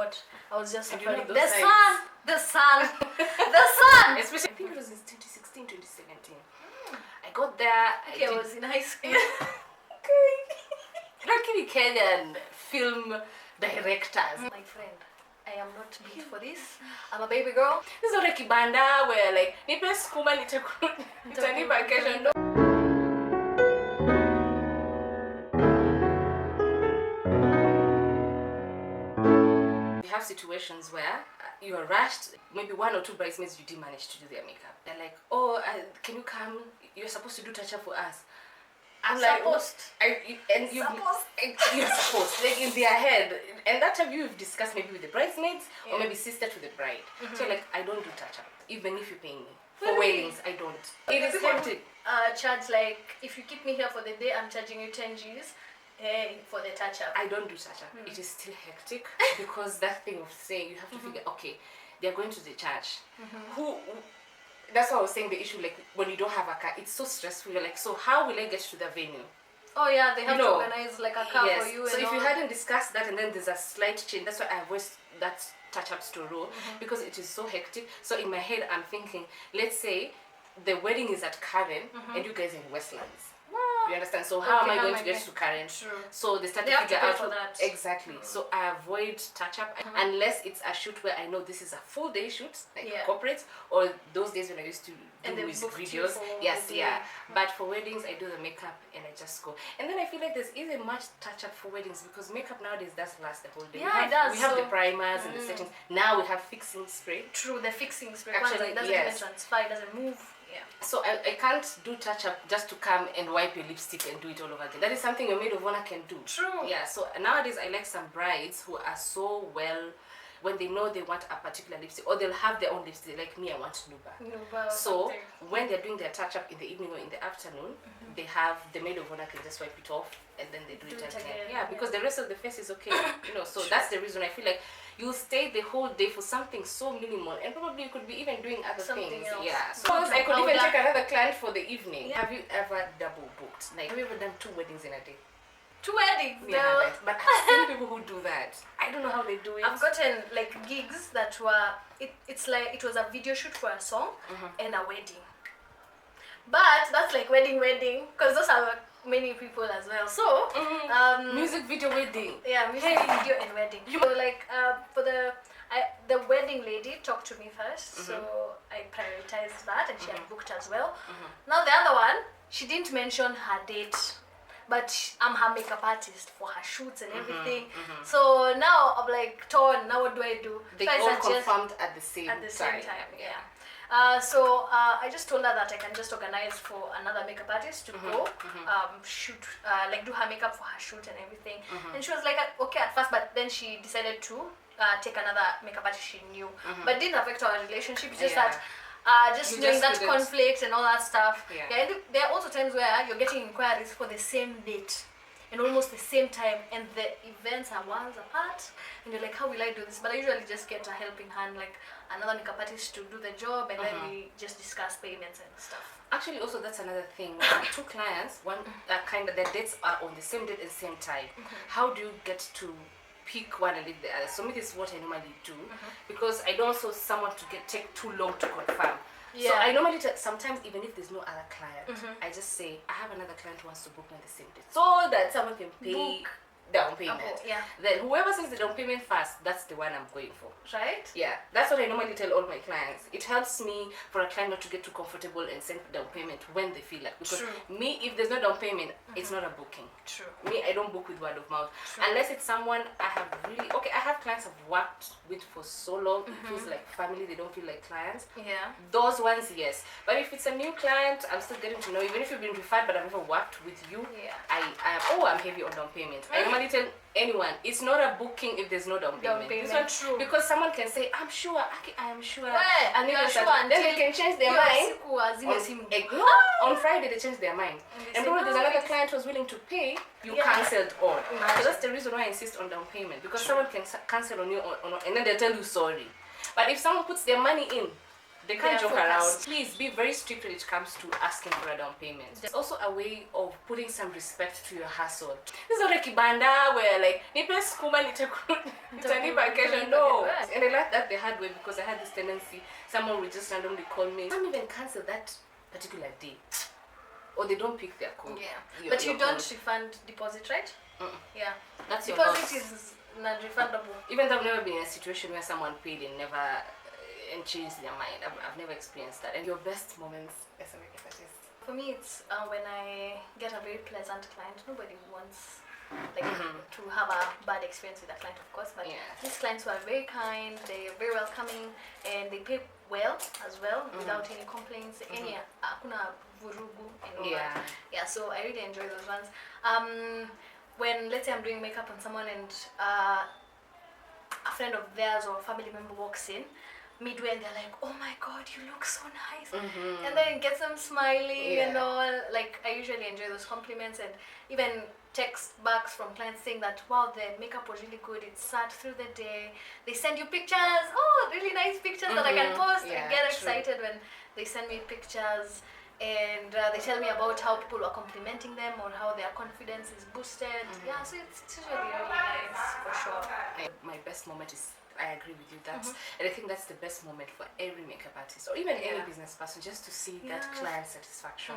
hot. I was just And suffering. you know The those sun, the sun, the sun. Especially, I think it was in 2016, 2017. I got there. Okay, I was in high school. Okay. Luckily, Kenyan film directors. My friend, I am not built for this. I'm a baby girl. This is not a kibanda where like nipe skuma nitanipa kesho. No. We have situations where you are rushed. Maybe one or two bridesmaids you didn't manage to do their makeup. They're like, oh, can you come? You're supposed to do touch up for us. I'm like, Supposed. You're supposed, like in their head, and that time you've discussed maybe with the bridesmaids or maybe sister to the bride. So like, I don't do touch up, even if you pay me for weddings. I don't. It is hectic. Charge like if you keep me here for the day, I'm charging you 10 G's. For the touch up. I don't do touch up. It is still hectic because that thing of saying you have to figure, okay, they're going to the church. Who? That's why I was saying the issue, like when you don't have a car, it's so stressful. You're like, so how will I get to the venue? Oh yeah, they have to organize like a car for you. So and if all. you hadn't discussed that and then there's a slight change, that's why I avoid that touch-ups to row because it is so hectic. So in my head, I'm thinking, let's say the wedding is at Karen and you guys are in Westlands. You understand? So how am I going to get to Karen? True. So they start They to have to figure pay out for that. Exactly. So I avoid touch up unless it's a shoot where I know this is a full day shoot, like corporate, or those days when I used to do music videos. Yes, But for weddings, I do the makeup and I just go. And then I feel like there's isn't much touch up for weddings because makeup nowadays does last the whole day. Yeah, it does. We have the primers and the settings. Now we have fixing spray. True, the fixing spray. Actually, it doesn't even transfer, it doesn't move. Yeah. So I can't do touch up just to come and wipe your lipstick and do it all over again. That is something your maid of honor can do. True. Yeah. So nowadays I like some brides who are so well, when they know they want a particular lipstick or they'll have their own lipstick. Like me, I want Nuba. So when they're doing their touch up in the evening or in the afternoon, they have the maid of honor can just wipe it off and then they do it again. Yeah, because the rest of the face is okay. So that's the reason I feel like you'll stay the whole day for something so minimal and probably you could be even doing other things. Else. Yeah. So I could even take another client for the evening. Yeah. Have you ever double booked? Like have you ever done 2 weddings in a day? 2 weddings? Yeah, but I've seen people who do that. I don't know how they do it. I've gotten like gigs that were, it's like it was a video shoot for a song and a wedding. But that's like wedding because those are many people as well. So music video wedding. Yeah, music video and wedding. So like for the wedding lady talked to me first, so I prioritized that and she had booked as well. Now the other one, she didn't mention her date, but I'm her makeup artist for her shoots and everything. So now I'm like torn. Now what do I do? They so all confirmed at the same time. So I just told her that I can just organize for another makeup artist to go shoot, like do her makeup for her shoot and everything. And she was like, okay at first, but then she decided to take another makeup artist she knew. But it didn't affect our relationship. It's just that just knowing that conflict and all that stuff. And there are also times where you're getting inquiries for the same date and almost the same time, and the events are worlds apart, and you're like, how will I do this? But I usually just get a helping hand, like another makeup artist to do the job, and then we just discuss payments and stuff. Actually, also that's another thing. 2 clients, one kind of their dates are on the same date and same time. How do you get to pick one and leave the other? So me, this is what I normally do because I don't want someone to take too long to confirm. So I normally sometimes even if there's no other client, I just say I have another client who wants to book me on the same day, so that someone can pay down payment. Then whoever says the down payment first, that's the one I'm going for. Right? Yeah, that's what I normally tell all my clients. It helps me for a client not to get too comfortable and send down payment when they feel like. Because me, if there's no down payment, it's not a booking. Me, I don't book with word of mouth. Unless it's someone I have really, I have clients I've worked with for so long, it feels like family, they don't feel like clients. Yeah. Those ones, yes. But if it's a new client, I'm still getting to know, even if you've been referred but I've never worked with you, I'm heavy on down payment. I normally tell anyone, it's not a booking if there's no down payment. This one, true. Because someone can say, I'm sure, I am sure. And then they can change their mind. On Friday, they change their mind. And probably there's another client who's willing to pay, you cancelled on. So that's the reason why I insist on down payment. Because someone can cancel on you, and then they'll tell you sorry. But if someone puts their money in, They can't They are joke around. focused. Please be very strict when it comes to asking for a down payment. It's also a way of putting some respect to your hustle. This is not a kibanda where like nipe skuma nitanipa kesho. No. And I like that the hard way because I had this tendency. Someone will just randomly call me. Some even cancel that particular day. Or they don't pick their call. Yeah. But you don't refund deposit, right? Yeah. That's your deposit loss. is non-refundable. Even though I've never been in a situation where someone paid and never and changed their mind. I've never experienced that. And your best moments as a makeup artist? For me, it's when I get a very pleasant client. Nobody wants to have a bad experience with a client, of course. But these clients who are very kind, they are very welcoming, and they pay well as well without any complaints. Any hakuna vurugu and all that. Yeah. So I really enjoy those ones. When let's say I'm doing makeup on someone and a friend of theirs or a family member walks in midway and they're like, oh my god, you look so nice, and then it gets them smiling and all. Like, I usually enjoy those compliments, and even text backs from clients saying that, wow, the makeup was really good, it sat through the day. They send you pictures, really nice pictures that I can post. I get excited when they send me pictures, and they tell me about how people are complimenting them or how their confidence is boosted. Yeah, so it's usually really nice for sure. My best moment is, I agree with you, that's and I think that's the best moment for every makeup artist or even any business person, just to see that client satisfaction.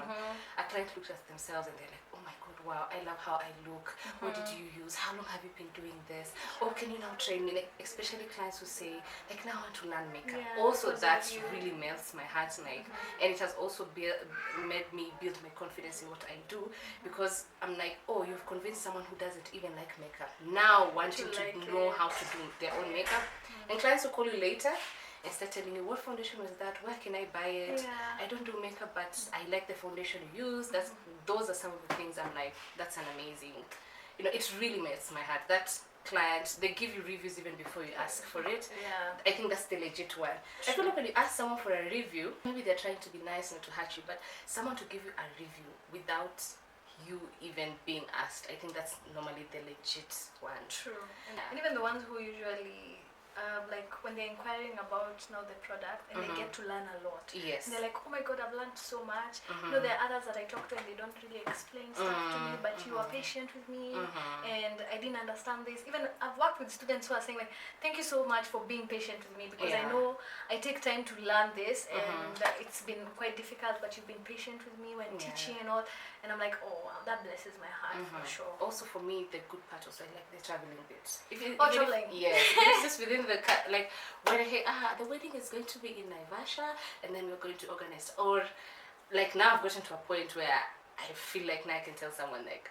A client looks at themselves and they're like, oh my god, wow, I love how I look. What did you use? How long have you been doing this? Oh, can you now train me? Like, especially clients who say, like, now I want to learn makeup. Also, that really melts my heart, like, and it has also made me build my confidence in what I do, because I'm like, oh, you've convinced someone who doesn't even like makeup now wanting to know how to do their own makeup. And clients will call you later and start telling you, what foundation was that? Where can I buy it? I don't do makeup, but I like the foundation you use. Those are some of the things I'm like, that's an amazing, it really melts my heart. That client, they give you reviews even before you ask for it. I think that's the legit one. I feel like when you ask someone for a review, maybe they're trying to be nice and to hurt you, but someone to give you a review without you even being asked, I think that's normally the legit one. True. And even the ones who usually like when they're inquiring about the product and they get to learn a lot. And they're like, oh my god, I've learned so much. There are others that I talk to and they don't really explain stuff to me, but you are patient with me and I didn't understand this. Even I've worked with students who are saying like, thank you so much for being patient with me, because I know I take time to learn this and it's been quite difficult, but you've been patient with me when teaching and all. And I'm like, oh wow, that blesses my heart for sure. Also for me, the good part also, I like the traveling bit. Traveling. It's just within the like when I hear the wedding is going to be in Naivasha and then we're going to organize, or like now I've gotten to a point where I feel like now I can tell someone like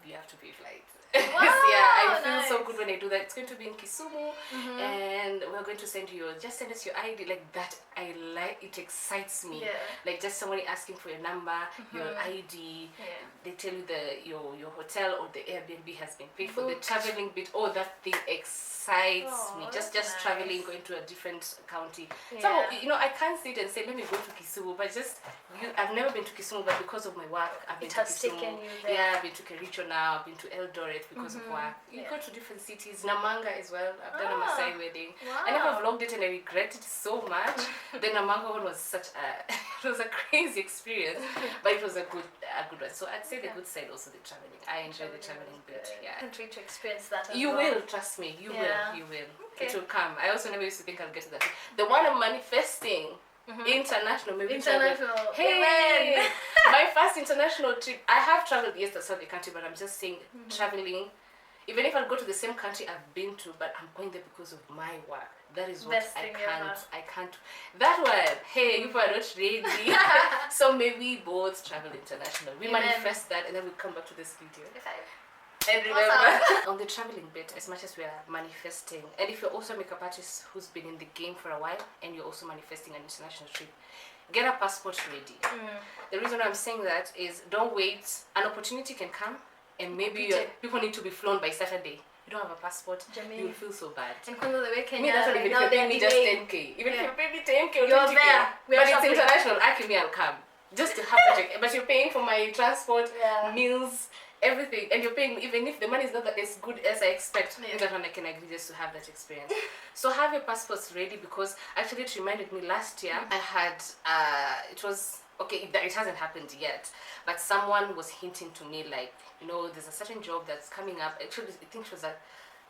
you have to pay flights. Wow, I feel so good when I do that. It's going to be in Kisumu and we're going to send you just send us your ID, like that. I like it, excites me. Like just somebody asking for your number, your ID, they tell you your hotel or the Airbnb has been paid for. The traveling bit, that thing excites me. Just nice. Traveling, going to a different county. So I can't sit and say let me go to Kisumu, but I've never been to Kisumu, but because of my work I've been to Kisumu. Taken you there. I've been to Kericho now, I've been to Eldoret because of work. You go to different cities. Namanga as well. I've done a Maasai wedding. I never vlogged it and I regret it so much. The Namanga one was it was a crazy experience, but it was a good one. So I'd say the good side also the traveling. I enjoy the traveling bit. I can't wait to experience that as you well. will, trust me, you will. Okay. It will come. I also never used to think I'll get to that. The one I'm manifesting, international, maybe international. Hey, my first international trip. I have traveled outside the country, but I'm just saying traveling. Even if I go to the same country I've been to, but I'm going there because of my work. That is what I can't. That one, hey, you are not ready. So maybe both travel international. We manifest that and then we come back to this video. And remember, on the traveling bit, as much as we are manifesting, and if you're also a makeup artist who's been in the game for a while and you're also manifesting an international trip, get a passport ready. The reason I'm saying that is don't wait. An opportunity can come and maybe people need to be flown by Saturday. You don't have a passport, you'll feel so bad. And the way Kenya, that's what even if you pay me just 10k. Even if you pay me 10k or 20k. You're there. But it's international, I'll come. Just to have a check. But you're paying for my transport, meals, everything, and you're paying, even if the money is not as good as I expect. Yeah. That one I can agree, just to have that experience. So have your passports ready, because actually it reminded me last year I had it was okay. It hasn't happened yet, but someone was hinting to me like, there's a certain job that's coming up. Actually, I think it was a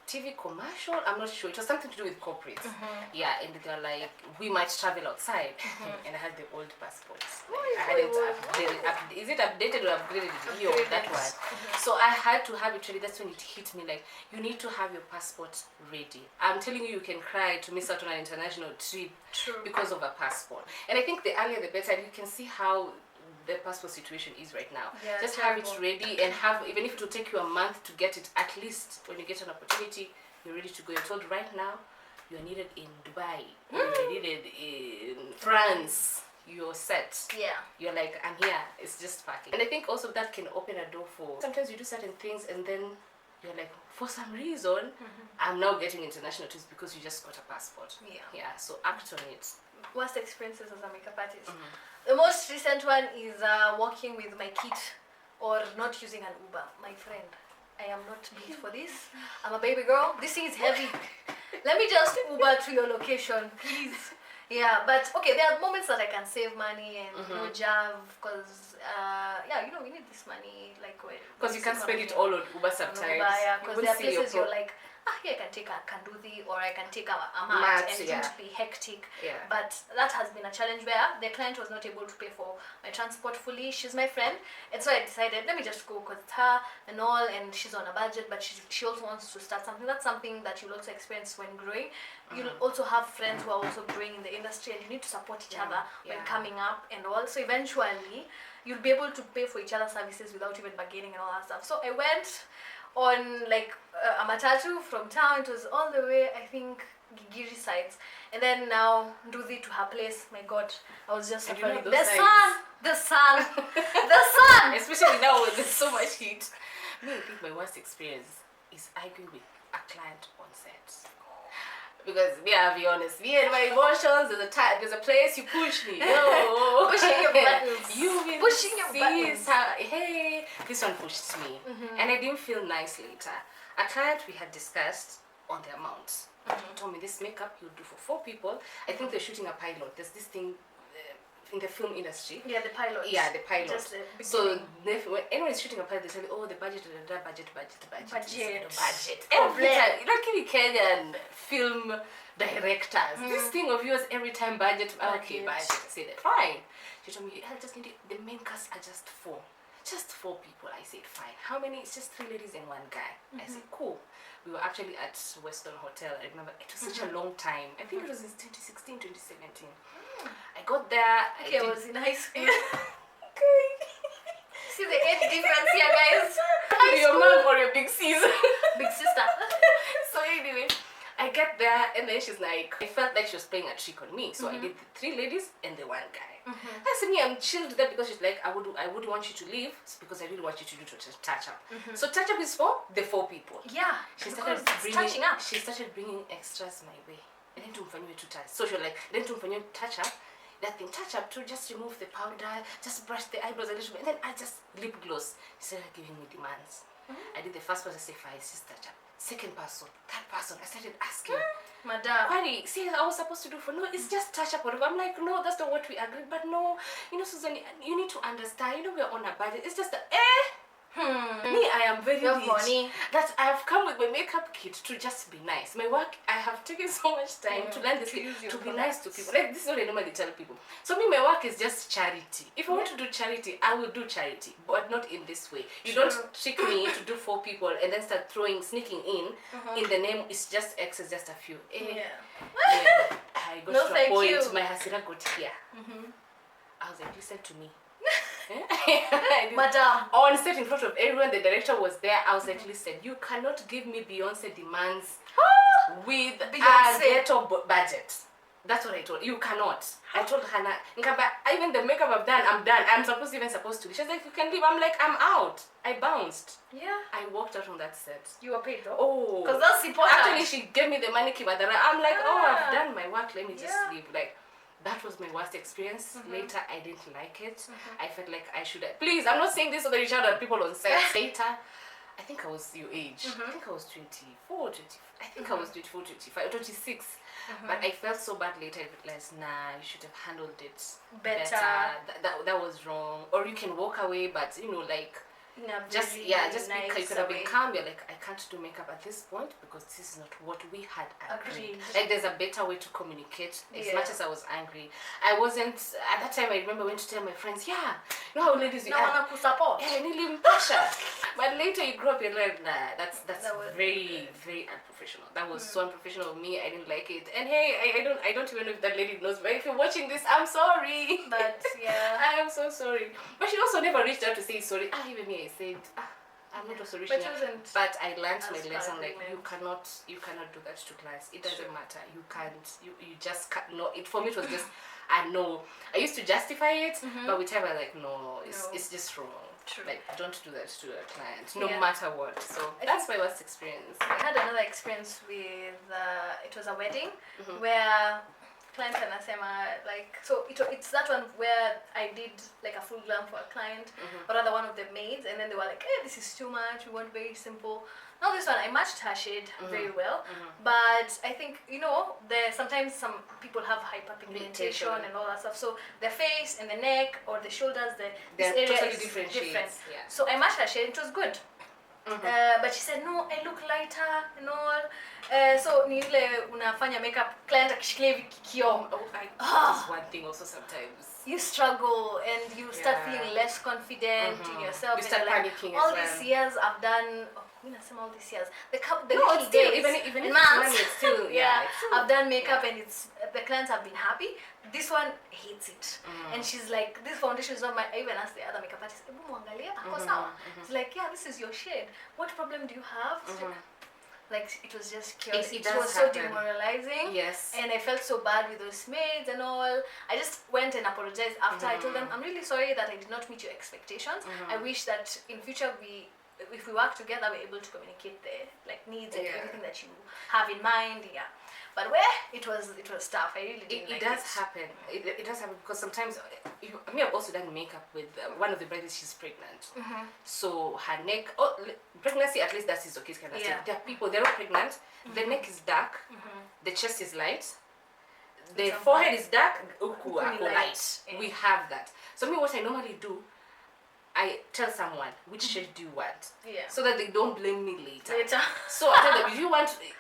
TV commercial, I'm not sure. It was something to do with corporates. Yeah, and they're like, we might travel outside. And I had the old passports. I had it updated. Is it updated or upgraded? That one. So I had to have it ready. That's when it hit me like, you need to have your passport ready. I'm telling you, you can cry to miss out on an international trip because of a passport. And I think the earlier the better. You can see how the passport situation is right now. Yeah, just have it ready, and have, even if it will take you a month to get it, at least when you get an opportunity, you're ready to go. You're told right now you're needed in Dubai, you're needed in France, you're set. Yeah. You're like, I'm here, it's just packing. And I think also that can open a door for, sometimes you do certain things and then you're like, for some reason, I'm now getting international trips because you just got a passport. Yeah, so act on it. Worst experiences as a makeup artist. The most recent one is walking with my kit or not using an Uber. My friend, I am not built for this. I'm a baby girl. This thing is heavy. Let me just Uber to your location, please. Yeah, but okay, there are moments that I can save money and no job, because we need this money, like, because you can't spend it all on Uber sometimes. Because there are places you're like, here I can take a kanduthi, or I can take a mat, and it won't be hectic. But that has been a challenge where the client was not able to pay for my transport fully. She's my friend, and so I decided, let me just go, because it's her and all, and she's on a budget, but she also wants to start something. That's something that you'll also experience when growing. You'll also have friends who are also growing in the industry, and you need to support each other when coming up and all. So eventually, you'll be able to pay for each other's services without even bargaining and all that stuff. So I went on like a matatu from town. It was all the way, I think, Gigiri sides, and then now Nduthi to her place. My God, I was just suffering. The sun, especially now when there's so much heat. I think my worst experience is arguing with a client on set. Because I'll be honest, me and my emotions, there's a place you push me. No. Pushing your buttons. Pushing your buttons. Hey, this one pushed me. And I didn't feel nice later. A client we had discussed on the amount. Told me this makeup you'll do for 4 people. I think they're shooting a pilot. There's this thing in the film industry. Yeah, the pilot. Yeah, the pilot. Just the so when anyone is shooting a pilot, they tell you, oh, the budget. Every time, like Kenyan film directors, this thing of yours, every time budget. Okay, budget. I said, fine. She told me, I just need it. The main cast are just 4. Just 4 people. I said, fine. How many? It's just 3 ladies and 1 guy. I said, cool. We were actually at Western Hotel. I remember it was such a long time. I think it was in 2016, 2017. I got there. I was in high school. See the age difference here, guys. Your mom or your big sis. Big sister. So anyway, I get there and then she's like, I felt like she was playing a trick on me. So I did the 3 ladies and the 1 guy. I said, I'm chilled there because she's like, I would want you to leave because I really want you to do touch up. So touch up is for the 4 people. Yeah. She started bringing extras my way. And then to touch. So she was like, then to touch up. That thing, touch up too, just remove the powder, just brush the eyebrows a little bit, and then I just lip gloss. She started giving me demands. I did the first person, I said, fine, it's just touch up. Second person, third person, I started asking, Madam, Kwani, see, I was supposed to do for, no, it's just touch up, whatever. I'm like, no, that's not what we agreed, but no, Susan, you need to understand, we're on a budget. It's just me, I am very rich. That I have come with my makeup kit to just be nice. My work, I have taken so much time to learn this thing, to be nice to people. Like, this is what I normally tell people. So me, my work is just charity. If I want to do charity, I will do charity, but not in this way. You don't trick me to do 4 people and then start sneaking in the name. It's just X, it's just a few. I got to a point, my hasira got here. I was like, listen to me. Madam, on set in front of everyone, the director was there. I was like, listen, you cannot give me Beyonce demands with a ghetto budget. That's what I told you. Cannot. I told Hannah, even the makeup I'm done. I'm supposed to. She's like, you can leave. I'm like, I'm out. I bounced. Yeah. I walked out on that set. You were paid though? Oh. Because that's important. Actually, she gave me the money. I'm like, oh, I've done my work. Let me just leave. Like, that was my worst experience. Later, I didn't like it. I felt like I should have, please, I'm not saying this so that you shout at people on set. Later, I think I was your age. I think I was 24, 20, I think I was 24, 25, 26. But I felt so bad later. I realized, nah, you should have handled it better. That was wrong. Or you can walk away, but you know, like, just nice because you could have been calm. You're like, I can't do makeup at this point because this is not what we had agreed. Like, there's a better way to communicate. As much as I was angry, I wasn't at that time. I remember I went to tell my friends, you know how ladies you are. But later you grow up, you're like, nah, that's very, very unprofessional. That was so unprofessional of me. I didn't like it. And hey, I don't even know if that lady knows. But if you're watching this, I'm sorry. But I am so sorry. But she also never reached out to say sorry. Even me, I said, I'm not also reaching out. But I learned my lesson. Like, you cannot do that to clients. It doesn't matter. You can't. You just can't. No. For me, it was just I know. I used to justify it, but with time I like, no, it's just wrong. Like, don't do that to a client, no matter what. So that's my worst experience. I had another experience with it was a wedding where client anasema, like, so it's that one where I did like a full glam for a client, or rather one of the maids, and then they were like, hey, this is too much, we want very simple. Now this one, I matched her shade very well, but I think, sometimes some people have hyperpigmentation and all that stuff, so the face and the neck or the shoulders, this area totally is different. Shades. Yeah. So I matched her shade, it was good. But she said, no, I look lighter and all. So ni yule unafanya makeup, client akishikilia hivi kioo. That's one thing also sometimes. You struggle and you start feeling less confident in yourself. You start panicking all as well. These years I've done, all these years. The no, still, even if months, it's still, I've done makeup and the clients have been happy. This one hates it. And she's like, this foundation is not my, I even asked the other makeup artist, she's like, yeah, this is your shade. What problem do you have? Like, it was just chaos. It was so demoralizing. Yes. And I felt so bad with those maids and all. I just went and apologized after. I told them, I'm really sorry that I did not meet your expectations. I wish that in future if we work together, we're able to communicate the needs and everything that you have in mind. But it was tough. I really didn't like it. Does happen. It does happen because sometimes, I've also done makeup with one of the brides. She's pregnant, so her neck. Pregnancy, at least that is okay. Kind of thing. There are people, they're not pregnant. The neck is dark, the chest is light, the forehead is dark, light. We have that. So what I normally do, I tell someone which shade do you want, so that they don't blame me later. So I tell them,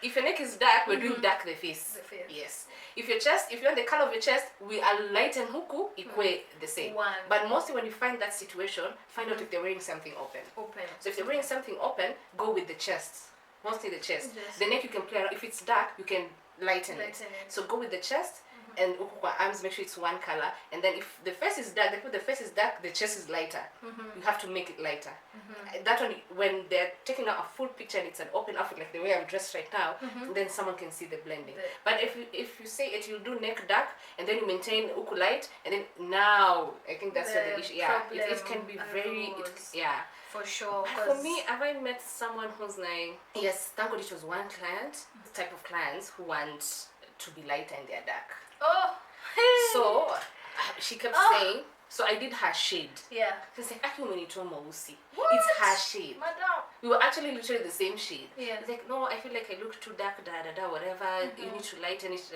if your neck is dark, we're doing dark the face. Yes. If you want the color of your chest, we are light and huku equate the same. But mostly when you find that situation, find out if they're wearing something open. So if they're wearing something open, go with the chest. Mostly the chest. The neck you can play around. If it's dark, you can lighten it. So go with the chest. And arms, make sure it's one color. And then if the face is dark, the chest is lighter. You have to make it lighter. That one, when they're taking out a full picture and it's an open outfit like the way I'm dressed right now, then someone can see the blending. But if you say it, you'll do neck dark and then you maintain uku light, and then now I think that's where the issue. It can be very for sure. For me, have I met someone who's like, yes, thank God it was one client, type of clients who want to be lighter and they're dark. So she kept saying, so I did her shade. She's like, it's her shade. Madam. We were actually literally the same shade. It's like, no, I feel like I look too dark, whatever. You need to lighten it,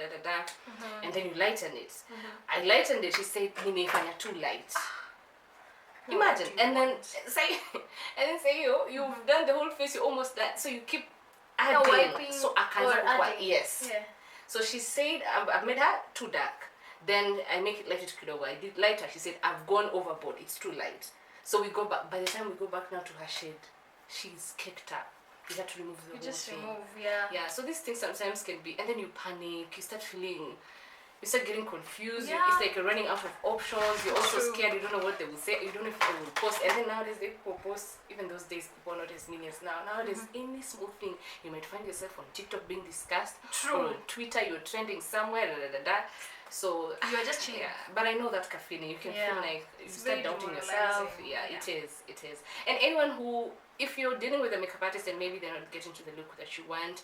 and then you lighten it. I lightened it. She said, too light. Imagine, and then say, you've done the whole face. You almost that, so you keep adding. So I can't. Yes. So she said, I've made her too dark. Then I make it lighter to kill over. I did lighter. She said, I've gone overboard. It's too light. So we go back. By the time we go back now to her shade, she's kicked up. You have to remove the whole thing. Yeah. So these things sometimes can be, and then you panic. You start getting confused. It's like you're running out of options. You're also scared. You don't know what they will say. You don't know if they will post. And then nowadays people post. Even those days people are not as mean as now. Nowadays any small thing you might find yourself on TikTok being discussed. Or on Twitter you're trending somewhere. So you're just chilling. But I know that caffeine. You can feel like you start doubting yourself. It is. And anyone who, if you're dealing with a makeup artist and maybe they're not getting to the look that you want,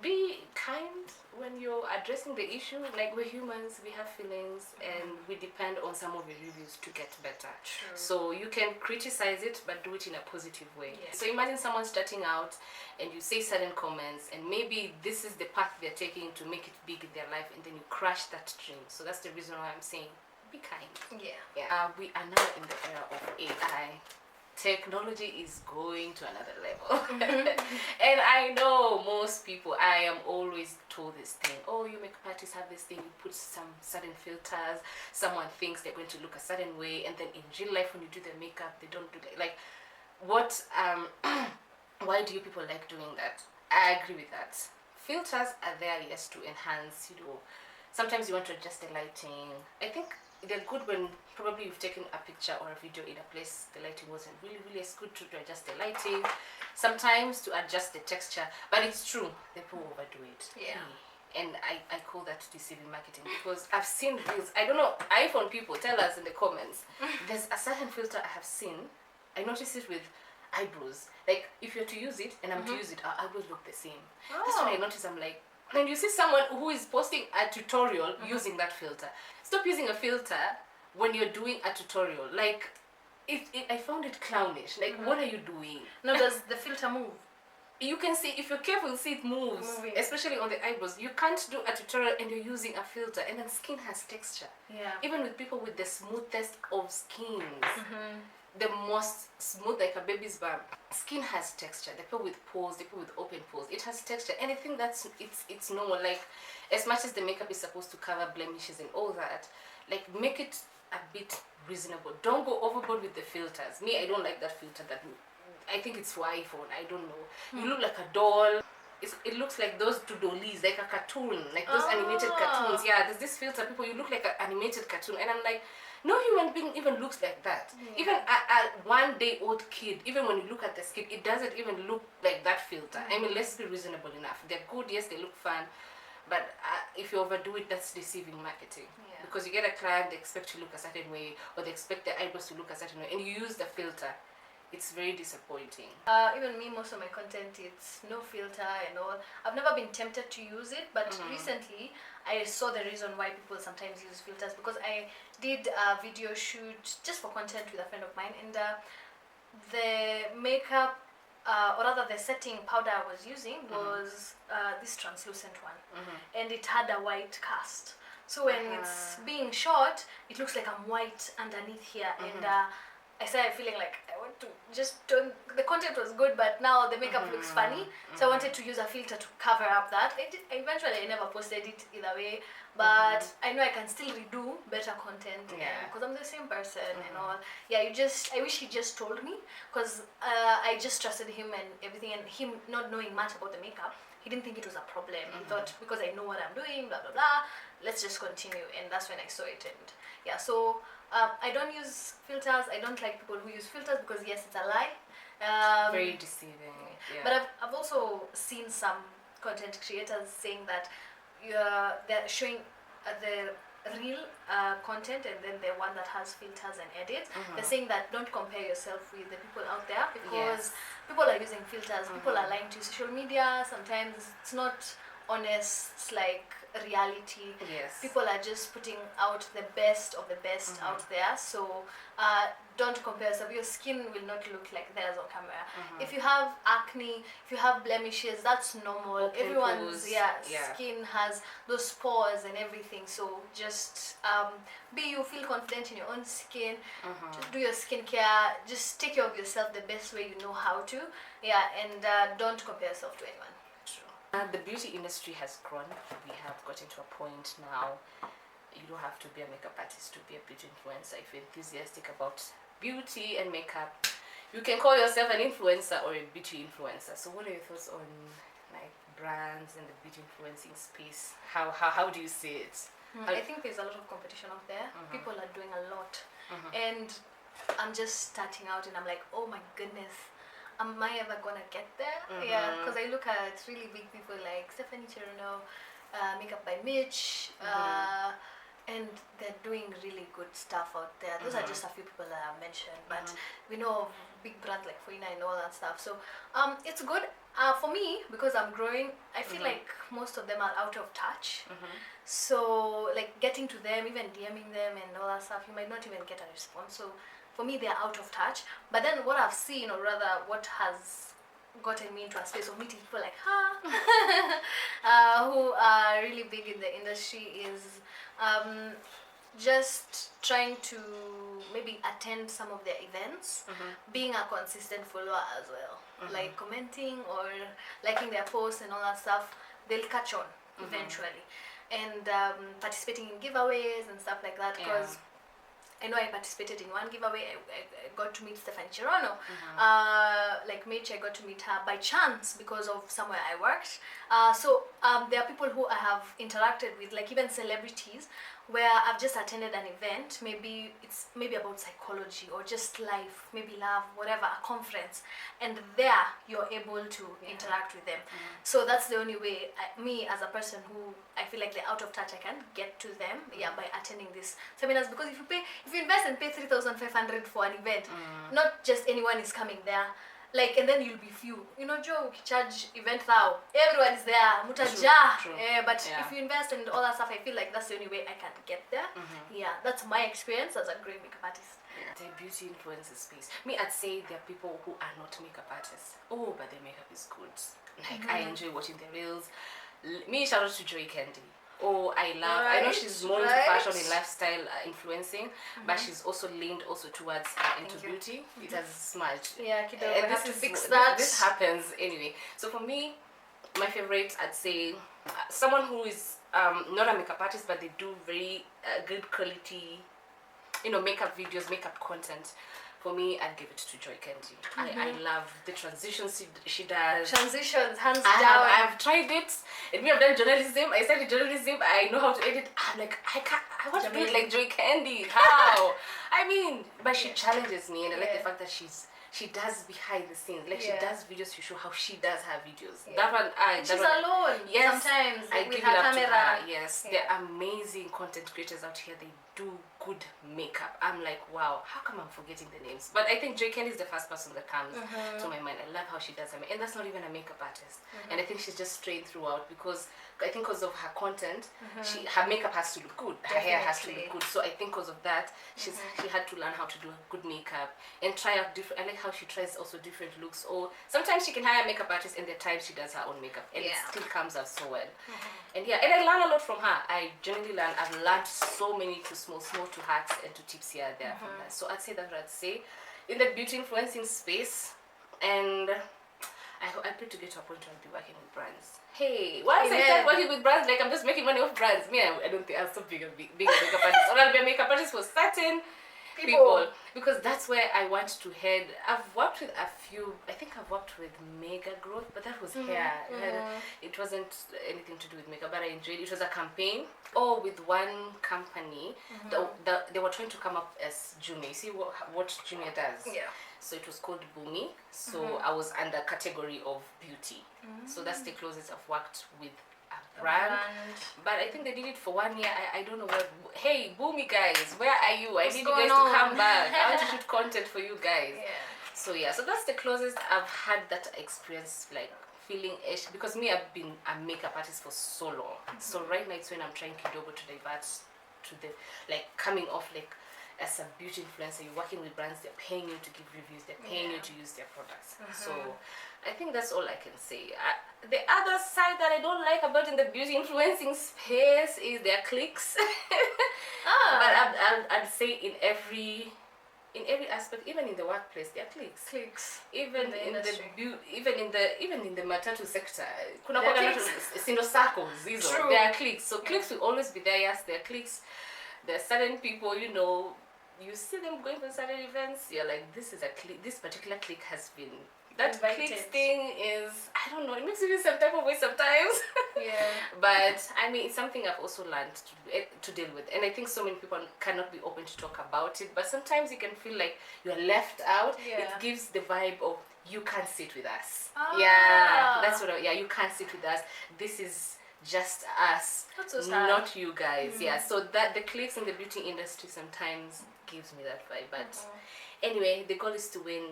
be kind when you're addressing the issue, like we're humans, we have feelings, and we depend on some of your reviews to get better. True. So you can criticize it, but do it in a positive way. Yeah. So imagine someone starting out, and you say certain comments, and maybe this is the path they're taking to make it big in their life, and then you crash that dream. So that's the reason why I'm saying, be kind. Yeah. We are now in the era of AI. Technology is going to another level. And I know most people, I am always told this thing, oh, you makeup artists have this thing, you put some certain filters, someone thinks they're going to look a certain way, and then in real life when you do the makeup, they don't do like what why do you people like doing that? I agree with that. Filters are there, yes, to enhance, sometimes you want to adjust the lighting. I think they're good when probably you've taken a picture or a video in a place the lighting wasn't really as good to adjust the lighting, sometimes to adjust the texture. But it's true, people overdo it. Yeah. And I call that deceiving marketing, because I've seen reels. I don't know, iPhone people, tell us in the comments. There's a certain filter I have seen. I noticed it with eyebrows. Like if you're to use it and I'm to use it, our eyebrows look the same. That's when I notice. I'm like, and you see someone who is posting a tutorial using that filter. Stop using a filter when you're doing a tutorial. Like, I found it clownish. Like, what are you doing? No, does the filter move? You can see, if you're careful, you see it moves. Moving. Especially on the eyebrows. You can't do a tutorial and you're using a filter. And then skin has texture. Yeah. Even with people with the smoothest of skins. The most smooth, like a baby's bum, skin has texture. The people with pores, the people with open pores, it has texture. And I think that's it's normal. Like, as much as the makeup is supposed to cover blemishes and all that, like, make it a bit reasonable. Don't go overboard with the filters. Me, I don't like that filter. That I think it's for iPhone. I don't know. You look like a doll. It looks like those two dollies, like a cartoon, like those animated cartoons. Yeah, there's this filter, people, you look like an animated cartoon. And I'm like, no human being even looks like that. Even a 1 day old kid, even when you look at the skin, it doesn't even look like that filter. I mean, let's be reasonable enough. They're good, yes, they look fun. But if you overdo it, that's deceiving marketing. Because you get a client, they expect to look a certain way, or they expect their eyebrows to look a certain way, and you use the filter. It's very disappointing. Even me, most of my content, it's no filter and all. I've never been tempted to use it, but recently I saw the reason why people sometimes use filters, because I did a video shoot just for content with a friend of mine, and the makeup, or rather the setting powder I was using was this translucent one, and it had a white cast. So when it's being shot, it looks like I'm white underneath here, and I started feeling like I want to just don't. The content was good, but now the makeup looks funny. So I wanted to use a filter to cover up that. Eventually, I never posted it either way, but I know I can still redo better content because I'm the same person and all. Yeah, I wish he just told me, because I just trusted him and everything, and him not knowing much about the makeup, he didn't think it was a problem. He thought, because I know what I'm doing, blah blah blah, let's just continue. And that's when I saw it, and yeah, so. I don't use filters. I don't like people who use filters, because yes, it's a lie. Very deceiving. Yeah. But I've also seen some content creators saying that they're showing the real content and then the one that has filters and edits. They're saying that don't compare yourself with the people out there, because people are using filters. People are lying to social media. Sometimes it's not honest, like reality. People are just putting out the best of the best out there. So don't compare yourself. Your skin will not look like theirs on camera. If you have acne, if you have blemishes, that's normal. Everyone's skin has those pores and everything. So just be you, feel confident in your own skin. Just do your skincare. Just take care of yourself the best way you know how to. And don't compare yourself to anyone. The beauty industry has grown. We have gotten to a point now. You don't have to be a makeup artist to be a beauty influencer. If you're enthusiastic about beauty and makeup, you can call yourself an influencer or a beauty influencer. So what are your thoughts on like brands and the beauty influencing space? How do you see it? I think there's a lot of competition out there. People are doing a lot. And I'm just starting out and I'm like, oh my goodness, am I ever gonna get there? Because I look at really big people like Stephanie Cherno, Makeup by Mitch, and they're doing really good stuff out there. Those are just a few people that I've mentioned, but we know of big brands like Fuina and all that stuff. So it's good. For me, because I'm growing, I feel like most of them are out of touch. So like getting to them, even DMing them and all that stuff, you might not even get a response. So for me, they're out of touch. But then what I've seen, or rather what has gotten me into a space of meeting people like who are really big in the industry is just trying to maybe attend some of their events, being a consistent follower as well, like commenting or liking their posts and all that stuff. They'll catch on eventually, and participating in giveaways and stuff like that, because I know I participated in one giveaway. I got to meet Stephanie Cherono. Like Mitch, I got to meet her by chance because of somewhere I worked. So there are people who I have interacted with, like even celebrities, where I've just attended an event. Maybe it's about psychology or just life, maybe love, whatever, a conference, and there you're able to interact with them. So that's the only way me as a person who I feel like they're out of touch, I can get to them by attending these seminars, because if you invest and pay 3,500 for an event, not just anyone is coming there. Like, and then you'll be few. You know, Joe, charge event now. Everyone is there. Mutaja. But if you invest and all that stuff, I feel like that's the only way I can get there. Yeah, that's my experience as a great makeup artist. The beauty influences space. Me, I'd say there are people who are not makeup artists. Oh, but their makeup is good. Like, I enjoy watching their reels. Me, shout out to Joy Candy. Oh, I know she's more into fashion and lifestyle influencing, but she's also leaned also towards into beauty. It has smudged. Yeah, kiddo, and we have to fix that. This happens anyway. So for me, my favorite, I'd say someone who is not a makeup artist, but they do very good quality, makeup videos, makeup content. For me, I'd give it to Joy Candy. I love the transitions she does. Transitions, hands down. I've tried it. And me, I've done journalism. I studied journalism. I know how to edit. I'm like, I want to do it like Joy Candy. How? I mean, but she challenges me, and I like the fact that she does behind the scenes. Like she does videos to show how she does her videos. That one, she's alone. Yes, sometimes I with give her it up camera. to her. Yes, they're amazing content creators out here. They do good makeup. I'm like, wow, how come I'm forgetting the names? But I think Joy Candy is the first person that comes to my mind. I love how she does her, and that's not even a makeup artist. And I think she's just trained throughout, because I think because of her content, her makeup has to look good, her hair has to look good. So I think because of that, she had to learn how to do good makeup and try out different. I like how she tries also different looks. Or sometimes she can hire a makeup artist, and there are times she does her own makeup, and it still comes out so well. And and I learn a lot from her. I genuinely learn. I've learned so many small to hacks and to tips here and there from that. So I'd say that's what I'd say in the beauty influencing space. And I pray to get to a point where I'll be working with brands. Hey, once I start working with brands, like I'm just making money off brands. Me, I don't think I'll stop being a makeup artist. Or I'll be a makeup artist for certain people, because that's where I want to head. I've worked with a few. I think I've worked with Mega Growth, but that was hair. It wasn't anything to do with makeup, but I enjoyed it. It was a campaign. Or with one company, they were trying to come up as Junior. You see what Junior does? Yeah. So it was called Boomy. So I was under category of beauty. So that's the closest I've worked with a brand. But I think they did it for 1 year. I don't know what. Hey, Boomy guys, where are you? I need you guys to come back. I want to shoot content for you guys. So so that's the closest I've had that experience, like feeling ish, because me, I've been a makeup artist for so long. So right now it's when I'm trying kidogo to divert to the, like, coming off, like, as a beauty influencer, you're working with brands, they're paying you to give reviews, they're paying you to use their products. So I think that's all I can say. The other side that I don't like about in the beauty influencing space is their clicks. But I'd say in every aspect, even in the workplace, there are clicks. Even in the matatu sector, kuna sindo circles, there are clicks. So clicks will always be there. Yes, there are clicks. There are certain people, you see them going for certain events. You're like, this is a click. This particular click has been. That clicks thing is, I don't know, it makes me feel some type of way sometimes. But I mean, it's something I've also learned to deal with, and I think so many people cannot be open to talk about it. But sometimes you can feel like you're left out. It gives the vibe of you can't sit with us. That's what. You can't sit with us. This is just us, not you guys. So that the clicks in the beauty industry sometimes gives me that vibe. But anyway, the goal is to win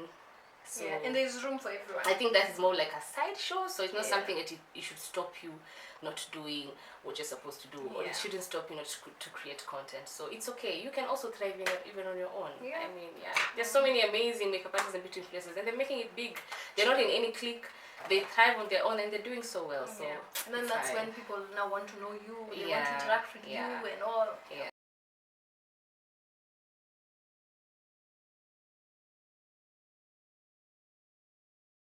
So and there's room for everyone. I think that is more like a sideshow, so it's not Yeah. something that it should stop you not doing what you're supposed to do, or it shouldn't stop you not to create content. So it's okay. You can also thrive even on your own. Yeah. I mean, there's so many amazing makeup artists and beauty influencers, and they're making it big. They're not in any clique. They thrive on their own, and they're doing so well. So and then that's when people now want to know you. They want to interact with you and all. Yeah.